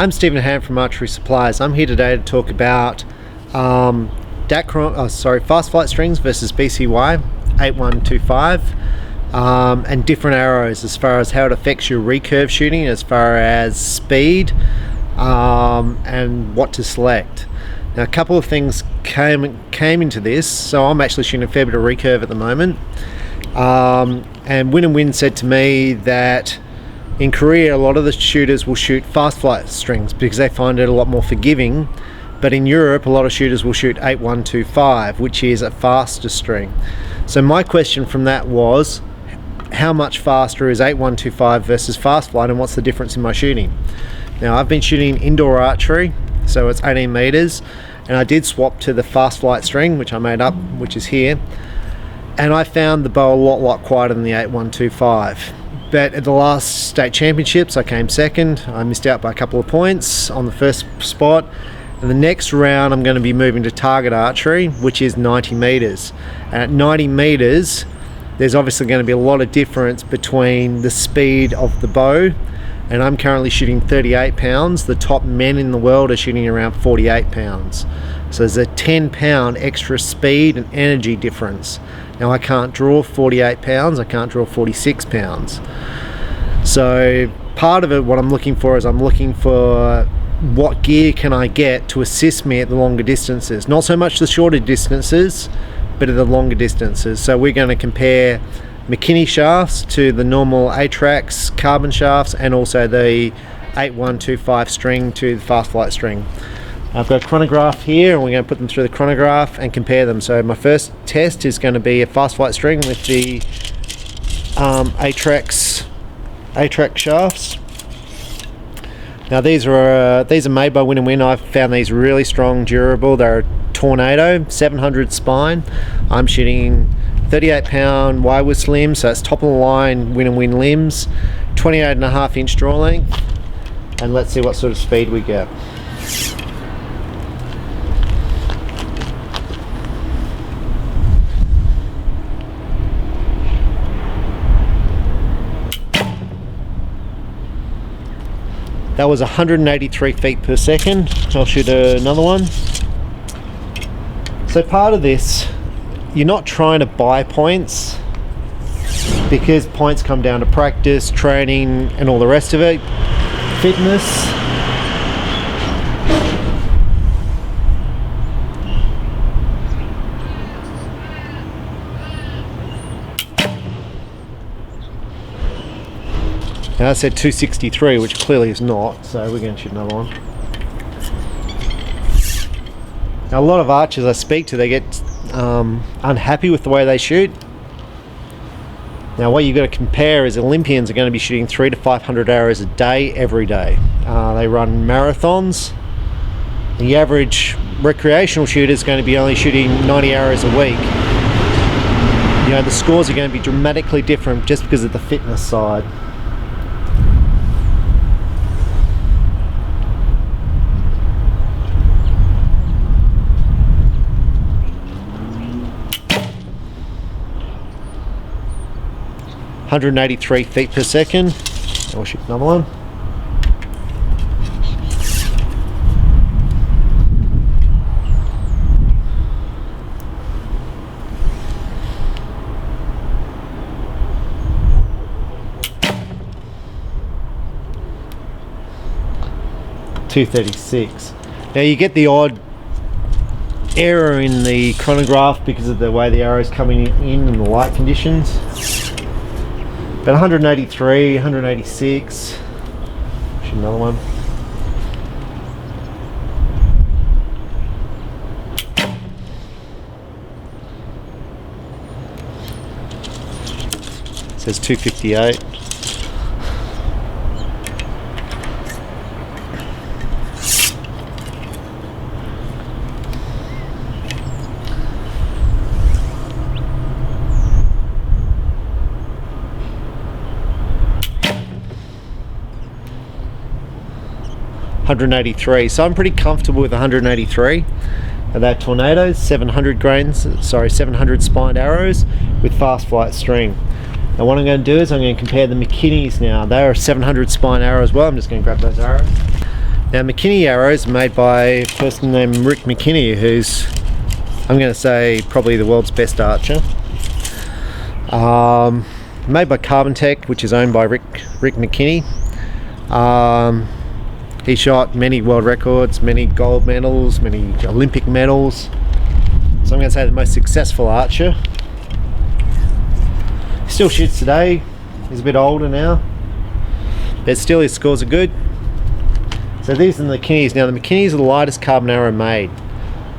I'm Stephen Hann from Archery Supplies. I'm here today to talk about fast flight strings versus BCY 8125 and different arrows as far as how it affects your recurve shooting, as far as speed and what to select. Now, a couple of things came into this. So I'm actually shooting a fair bit of recurve at the moment, and Win said to me that in Korea, a lot of the shooters will shoot fast flight strings because they find it a lot more forgiving. But in Europe, a lot of shooters will shoot 8125, which is a faster string. So my question from that was, how much faster is 8125 versus fast flight, and what's the difference in my shooting? Now, I've been shooting indoor archery, so it's 18 meters, and I did swap to the fast flight string, which I made up, which is here, and I found the bow a lot quieter than the 8125. But at the last state championships, I came second. I missed out by a couple of points on the first spot. And the next round, I'm going to be moving to target archery, which is 90 meters. And at 90 meters, there's obviously going to be a lot of difference between the speed of the bow. And I'm currently shooting 38 pounds. The top men in the world are shooting around 48 pounds. So there's a 10-pound extra speed and energy difference. Now, I can't draw 48 pounds, I can't draw 46 pounds. So part of it, what I'm looking for is I'm looking for what gear can I get to assist me at the longer distances. Not so much the shorter distances, but at the longer distances. So we're going to compare McKinney shafts to the normal A-Trax carbon shafts, and also the 8125 string to the fast flight string. I've got a chronograph here, and we're going to put them through the chronograph and compare them. So my first test is going to be a fast flight string with the A-Trax shafts. Now these are made by Win. I've found these really strong, durable. They're a Tornado 700 spine. I'm shooting 38-pound Y-Wist limbs, so it's top of the line Win limbs, 28.5-inch draw length, and let's see what sort of speed we get. That was 183 feet per second. I'll shoot another one. So part of this, you're not trying to buy points, because points come down to practice, training, and all the rest of it. Fitness. Now I said 263, which clearly is not, so we're going to shoot another one. Now, a lot of archers I speak to, they get unhappy with the way they shoot. Now, what you've got to compare is Olympians are going to be shooting 300 to 500 arrows a day, every day. They run marathons. The average recreational shooter is going to be only shooting 90 arrows a week. You know, the scores are going to be dramatically different just because of the fitness side. ...183 feet per second. I'll shoot another one. .236. Now you get the odd error in the chronograph because of the way the arrow's coming in and the light conditions. But 183, 186. Shoot another one. It says 258. .183, so I'm pretty comfortable with 183. And that Tornado, 700 spined arrows with fast flight string. Now what I'm going to do is I'm going to compare the McKinneys now. They are 700 spine arrow as well. I'm just going to grab those arrows. Now McKinney arrows are made by a person named Rick McKinney, who's, I'm going to say, probably the world's best archer. Made by Carbon Tech, which is owned by Rick McKinney. He shot many world records, many gold medals, many Olympic medals. So I'm going to say the most successful archer. He still shoots today. He's a bit older now, but still his scores are good. So these are the McKinneys. Now the McKinneys are the lightest carbon arrow made.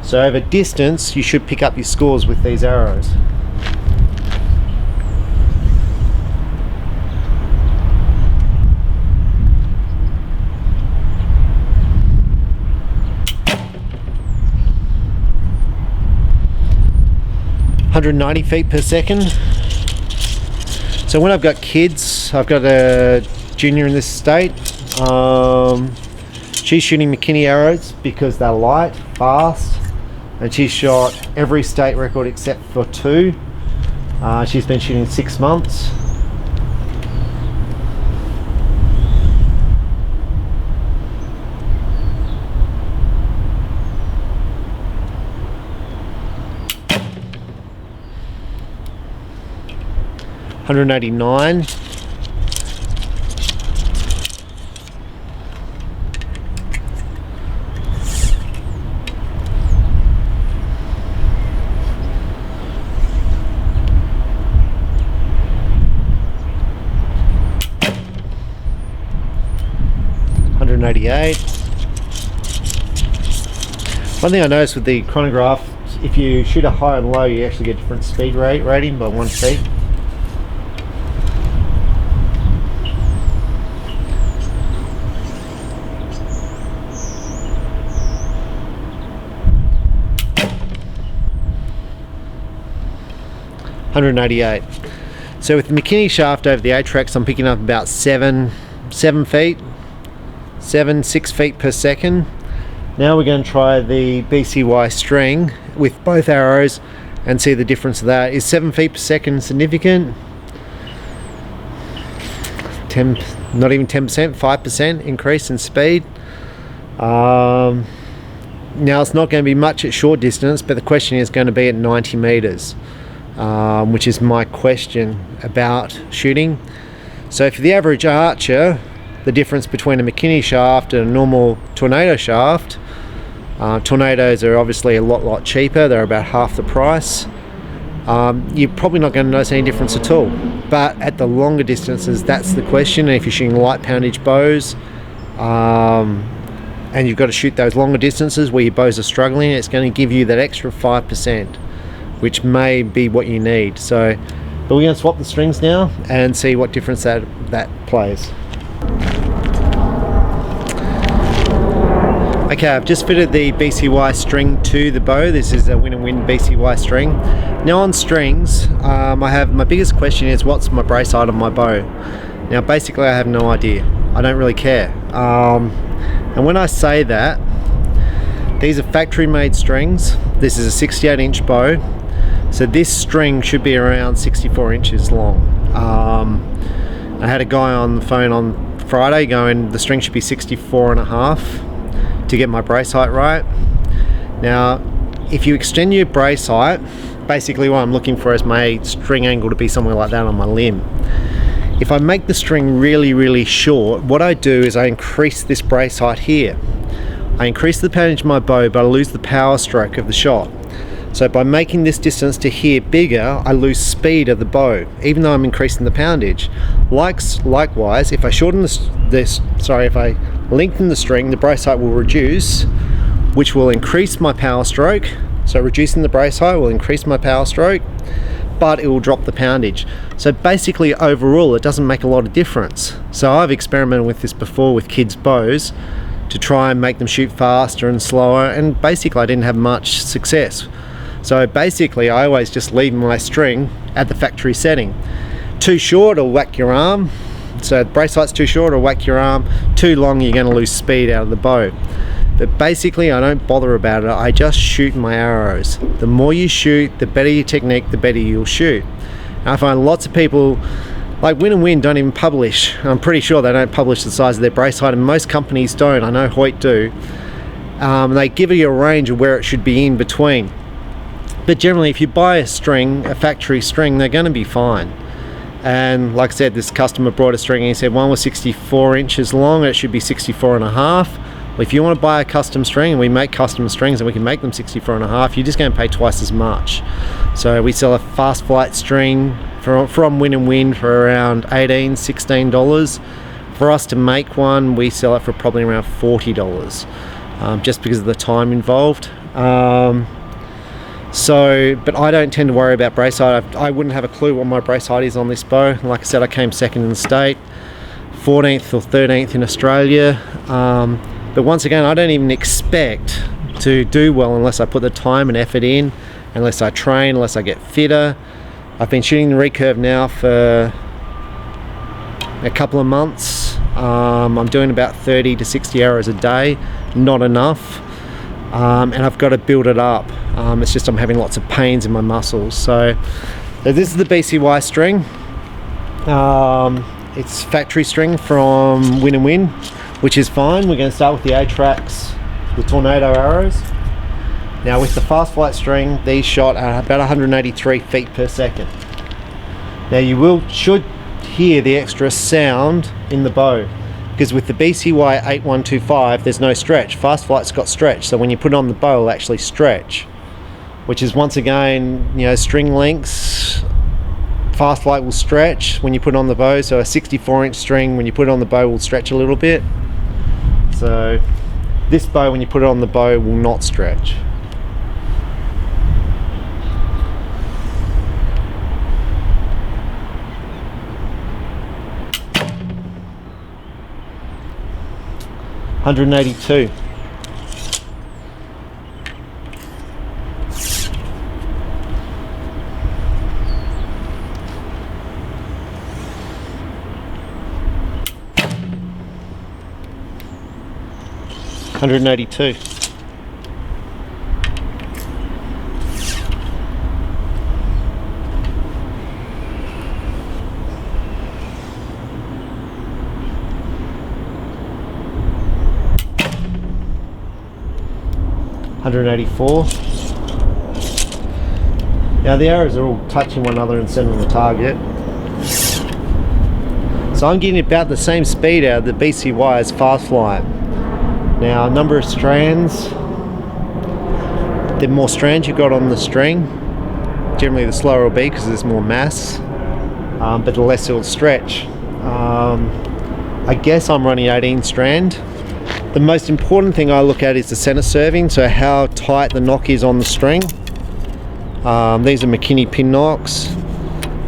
So over distance, you should pick up your scores with these arrows. (190 feet per second). So when I've got kids, I've got a junior in this state. She's shooting McKinney arrows because they're light, fast, and she's shot every state record except for 2. She's been shooting 6 months. (189). (188). One thing I noticed with the chronograph, if you shoot a high and low, you actually get different speed rating by 1 feet. (188). So with the McKinney shaft over the Atrax, I'm picking up about 6 feet per second. Now we're going to try the BCY string with both arrows and see the difference of that. Is 7 feet per second significant? 10, not even 10%, 5% increase in speed. Now it's not going to be much at short distance, but the question is going to be at 90 meters. Which is my question about shooting. So for the average archer, the difference between a McKinney shaft and a normal tornado shaft, tornadoes are obviously a lot cheaper. They're about half the price. You're probably not going to notice any difference at all. But at the longer distances, that's the question. And if you're shooting light poundage bows, and you've got to shoot those longer distances where your bows are struggling, it's going to give you that extra 5%. Which may be what you need. So, but we're going to swap the strings now and see what difference that plays. Okay, I've just fitted the BCY string to the bow. This is a win-and-win BCY string. Now on strings, my biggest question is what's my brace height on my bow? Now basically I have no idea. I don't really care. And when I say that, these are factory made strings. This is a 68-inch bow. So this string should be around 64 inches long. I had a guy on the phone on Friday going, the string should be 64.5 to get my brace height right. Now, if you extend your brace height, basically what I'm looking for is my string angle to be somewhere like that on my limb. If I make the string really short, what I do is I increase this brace height here. I increase the poundage of my bow, but I lose the power stroke of the shot. So by making this distance to here bigger, I lose speed of the bow, even though I'm increasing the poundage. Likewise, if I if I lengthen the string, the brace height will reduce, which will increase my power stroke. So reducing the brace height will increase my power stroke, but it will drop the poundage. So basically overall, it doesn't make a lot of difference. So I've experimented with this before with kids' bows to try and make them shoot faster and slower, and basically I didn't have much success. So basically I always just leave my string at the factory setting. Too short, it'll whack your arm. So the brace height's too short, it'll whack your arm. Too long, you're going to lose speed out of the bow. But basically I don't bother about it. I just shoot my arrows. The more you shoot, the better your technique, the better you'll shoot. And I find lots of people Like Win and Win don't even publish. I'm pretty sure they don't publish the size of their brace height, and most companies don't. I know Hoyt do. They give you a range of where it should be in between. But generally, if you buy a string, a factory string, they're going to be fine. And like I said, this customer brought a string and he said one was 64 inches long, it should be 64 and a half. Well, if you want to buy a custom string, and we make custom strings and we can make them 64 and a half, you're just going to pay twice as much. So we sell a fast flight string from Win and Win for around $18, $16. For us to make one, we sell it for probably around $40, just because of the time involved. But I don't tend to worry about brace height. I wouldn't have a clue what my brace height is on this bow. Like I said, I came second in the state, 14th or 13th in Australia. But once again, I don't even expect to do well unless I put the time and effort in, unless I train, unless I get fitter. I've been shooting the recurve now for a couple of months. I'm doing about 30 to 60 hours a day, not enough. And I've got to build it up. It's just I'm having lots of pains in my muscles. So this is the BCY string. It's factory string from Win and Win, which is fine. We're going to start with the A-Trax, the Tornado arrows. Now with the fast flight string, these shot at about 183 feet per second. Now you should hear the extra sound in the bow, because with the BCY 8125 there's no stretch. Fast flight's got stretch, so when you put it on the bow it'll actually stretch, which is once again, you know, string lengths. Fast flight will stretch when you put it on the bow, so a 64-inch string when you put it on the bow will stretch a little bit. So this bow, when you put it on the bow, will not stretch. $182. $182. $184. Now the arrows are all touching one another and centering the target. So I'm getting about the same speed out of the BCY as fast flight. Now, number of strands, the more strands you've got on the string, generally the slower it'll be because there's more mass, but the less it'll stretch. I guess I'm running 18 strand. The most important thing I look at is the center serving, so how tight the knock is on the string. These are McKinney pin knocks,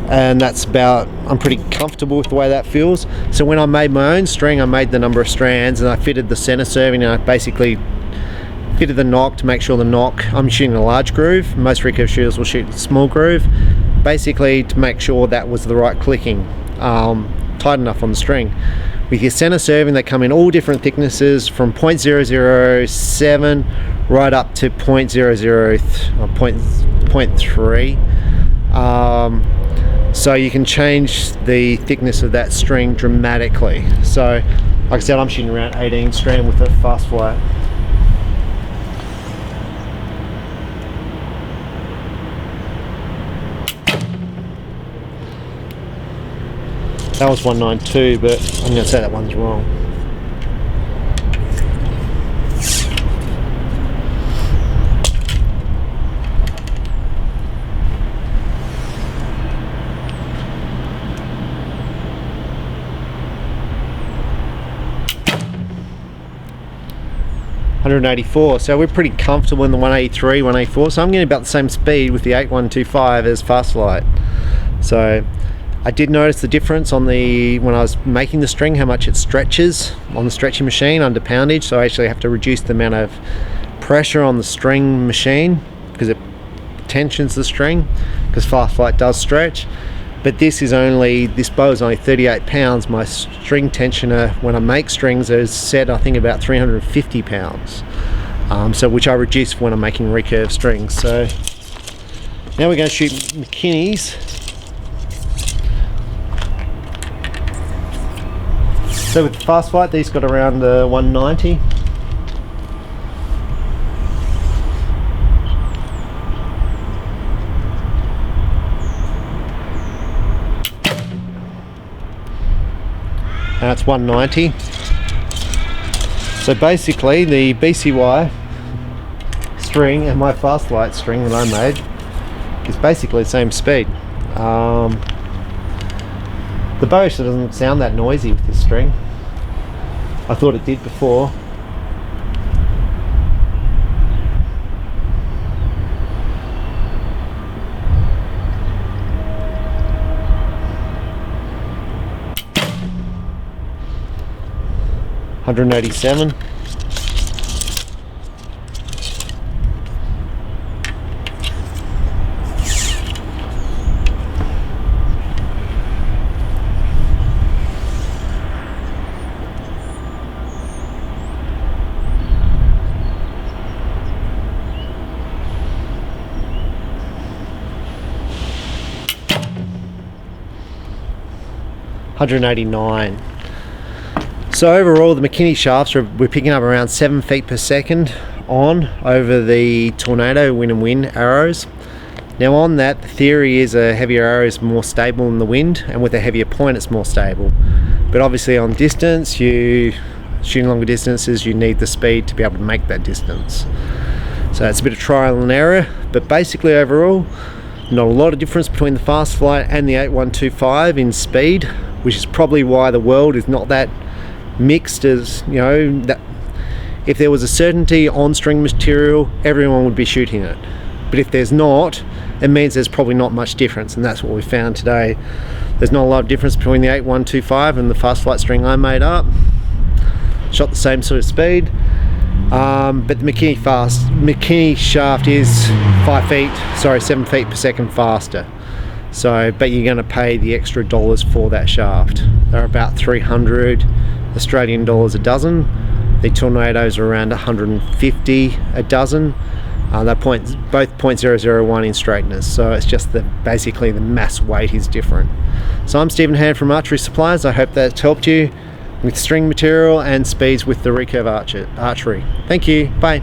and that's about, I'm pretty comfortable with the way that feels. So when I made my own string, I made the number of strands and I fitted the center serving, and I basically fitted the knock to make sure the knock, I'm shooting a large groove, most recurve shooters will shoot a small groove, basically to make sure that was the right clicking, tight enough on the string. With your center serving, they come in all different thicknesses from 0.007 right up to 0.3. So you can change the thickness of that string dramatically. So like I said, I'm shooting around 18 strand with a fast flight. That was 192, but I'm going to say that one's wrong. $184, so we're pretty comfortable in the 183, 184, so I'm getting about the same speed with the 8125 as fast flight. So I did notice the difference on the, when I was making the string, how much it stretches on the stretching machine under poundage, so I actually have to reduce the amount of pressure on the string machine because it tensions the string, because fast flight does stretch. But this is only, this bow is only 38 pounds. My string tensioner, when I make strings, is set I think about 350 pounds. So which I reduce when I'm making recurve strings. So now we're going to shoot McKinneys. So with the Fast Flight, these got around 190. Now it's 190. So basically the BCY string and my Fast Flight string that I made is basically the same speed. The bow doesn't sound that noisy with this string. I thought it did before. $187. $189. So overall the McKinney shafts we're picking up around 7 feet per second on over the Tornado Win and Win arrows. Now on that, the theory is a heavier arrow is more stable in the wind, and with a heavier point it's more stable. But obviously on distance, shooting longer distances, you need the speed to be able to make that distance. So it's a bit of trial and error, but basically overall not a lot of difference between the Fast Flight and the 8125 in speed, which is probably why the world is not that mixed. As you know, that if there was a certainty on string material, everyone would be shooting it, but if there's not, it means there's probably not much difference, and that's what we found today. There's not a lot of difference between the 8125 and the Fast Flight string I made up. Shot the same sort of speed, but the McKinney shaft is 7 feet per second faster. So, but you're going to pay the extra dollars for that shaft. They're about 300 Australian dollars a dozen. The Tornadoes are around 150 a dozen. They're both 0.001 in straightness, so it's just basically the mass weight is different. So I'm Stephen Hann from Archery Supplies. I hope that's helped you with string material and speeds with the Recurve Archery. Thank you. Bye.